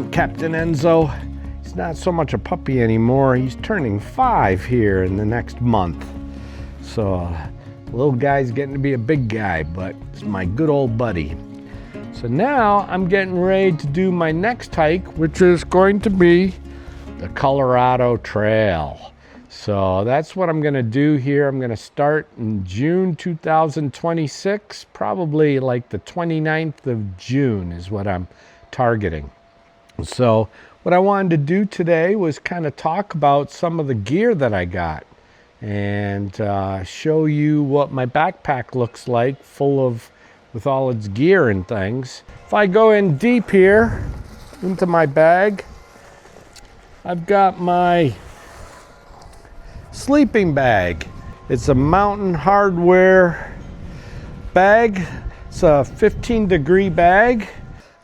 Captain Enzo. He's not so much a puppy anymore. He's turning 5 here in the next month. So little guy's getting to be a big guy, but it's my good old buddy. So now I'm getting ready to do my next hike, which is going to be the Colorado Trail. So that's what I'm gonna do here. I'm gonna start in June 2026, probably like the 29th of June is what I'm targeting. So what I wanted to do today was kind of talk about some of the gear that I got and show you what my backpack looks like with all its gear and things. If I go in deep here into my bag, I've got my sleeping bag. It's a Mountain Hardwear bag. It's a 15-degree bag.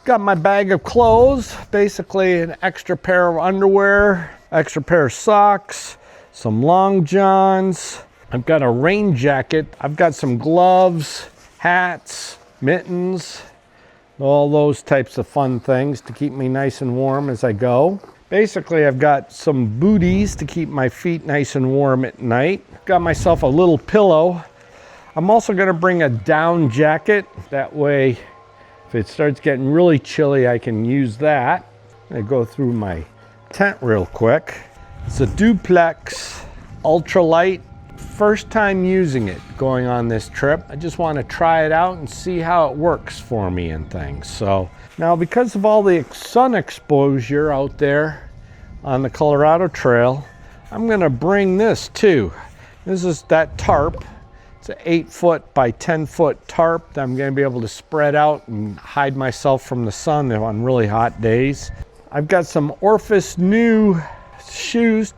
Got my bag of clothes, basically an extra pair of underwear, extra pair of socks, some long johns. I've got a rain jacket. I've got some gloves, hats, mittens, all those types of fun things to keep me nice and warm as I go. Basically, I've got some booties to keep my feet nice and warm at night. Got myself a little pillow. I'm also gonna bring a down jacket. That way, if it starts getting really chilly, I can use that. I'm gonna go through my tent real quick. It's a Duplex ultralight. First time using it going on this trip. I just want to try it out and see how it works for me and things. So now, because of all the sun exposure out there on the Colorado Trail, I'm gonna bring this too. This is that tarp. It's an 8-foot by 10-foot tarp that I'm gonna be able to spread out and hide myself from the sun on really hot days. I've got some Orphis new shoes,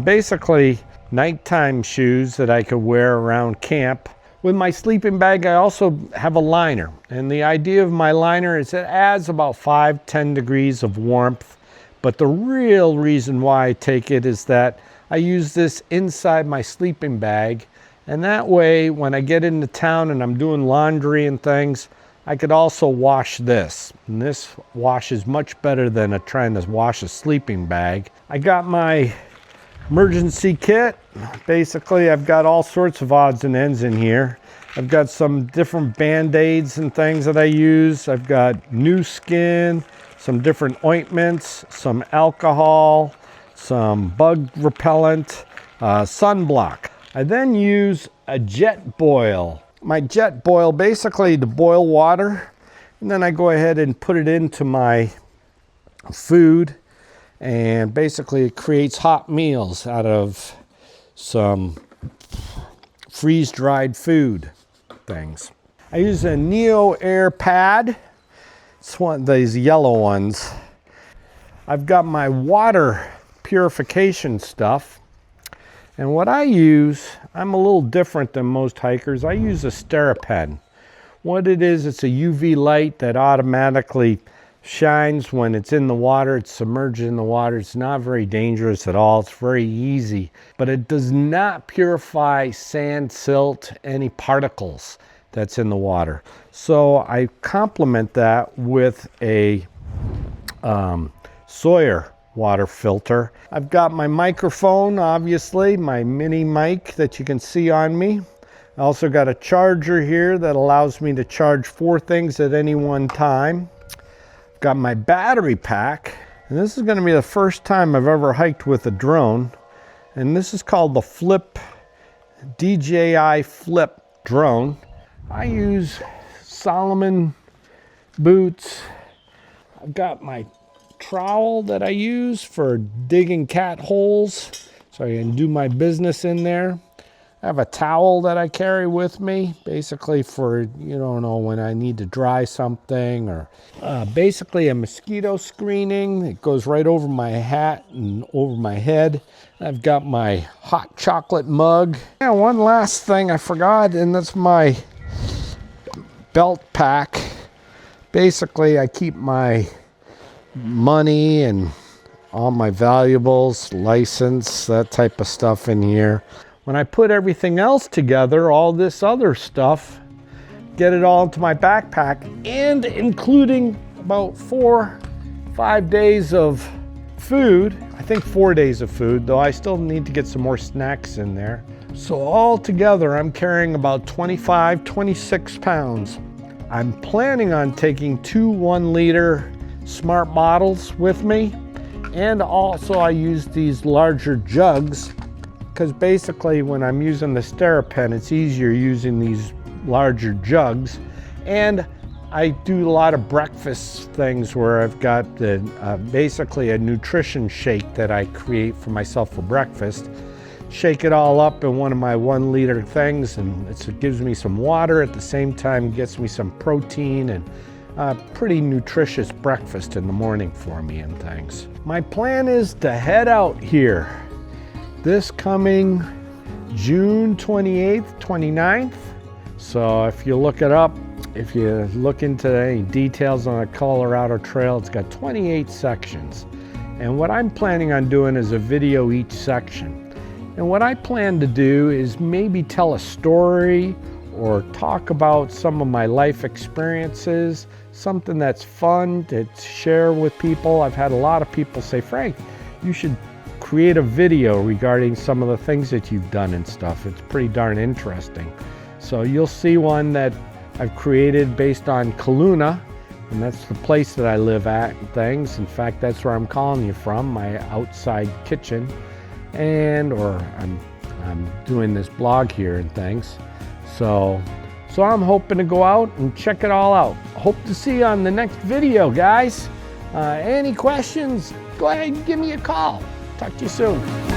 basically nighttime shoes that I could wear around camp. With my sleeping bag, I also have a liner. And the idea of my liner is it adds about 5-10 degrees of warmth. But the real reason why I take it is that I use this inside my sleeping bag. And that way, when I get into town and I'm doing laundry and things, I could also wash this. And this washes much better than trying to wash a sleeping bag. I got my emergency kit. Basically, I've got all sorts of odds and ends in here. I've got some different Band-Aids and things that I use. I've got new skin, some different ointments, some alcohol, some bug repellent, sunblock. I then use a jet boil. My jet boil, basically to boil water, and then I go ahead and put it into my food, and basically it creates hot meals out of some freeze-dried food things. I use a NeoAir pad. It's one of these yellow ones. I've got my water purification stuff. And what I use, I'm a little different than most hikers. I use a SteriPEN. What it is, it's a UV light that automatically shines when it's in the water. It's submerged in the water. It's not very dangerous at all. It's very easy, but it does not purify sand, silt, any particles that's in the water. So I complement that with a Sawyer water filter. I've got my microphone, obviously, my mini mic that you can see on me. I also got a charger here that allows me to charge 4 things at any one time. Got my battery pack, and this is going to be the first time I've ever hiked with a drone, and this is called the DJI Flip drone. I use Salomon boots. I've got my trowel that I use for digging cat holes so I can do my business in there. I have a towel that I carry with me, basically for, you don't know, when I need to dry something, or basically a mosquito screening. It goes right over my hat and over my head. I've got my hot chocolate mug. Yeah, one last thing I forgot, and that's my belt pack. Basically, I keep my money and all my valuables, license, that type of stuff in here. When I put everything else together, all this other stuff, get it all into my backpack, and including about 4 5 days of food. I think 4 days of food, though I still need to get some more snacks in there. So all together, I'm carrying about 25, 26 pounds. I'm planning on taking 2 1-liter smart bottles with me. And also I use these larger jugs because basically when I'm using the SteriPEN, it's easier using these larger jugs. And I do a lot of breakfast things where I've got basically a nutrition shake that I create for myself for breakfast. Shake it all up in one of my 1-liter things, and it gives me some water at the same time, gets me some protein, and a pretty nutritious breakfast in the morning for me and things. My plan is to head out here this coming June 28th, 29th. So if you look it up, if you look into any details on the Colorado Trail, it's got 28 sections. And what I'm planning on doing is a video each section. And what I plan to do is maybe tell a story or talk about some of my life experiences, something that's fun to share with people. I've had a lot of people say, Frank, you should create a video regarding some of the things that you've done and stuff. It's pretty darn interesting. So you'll see one that I've created based on Kelowna, and that's the place that I live at and things. In fact, that's where I'm calling you from, my outside kitchen. Or I'm doing this blog here and things. So I'm hoping to go out and check it all out. Hope to see you on the next video, guys. Any questions, go ahead and give me a call. Talk to you soon.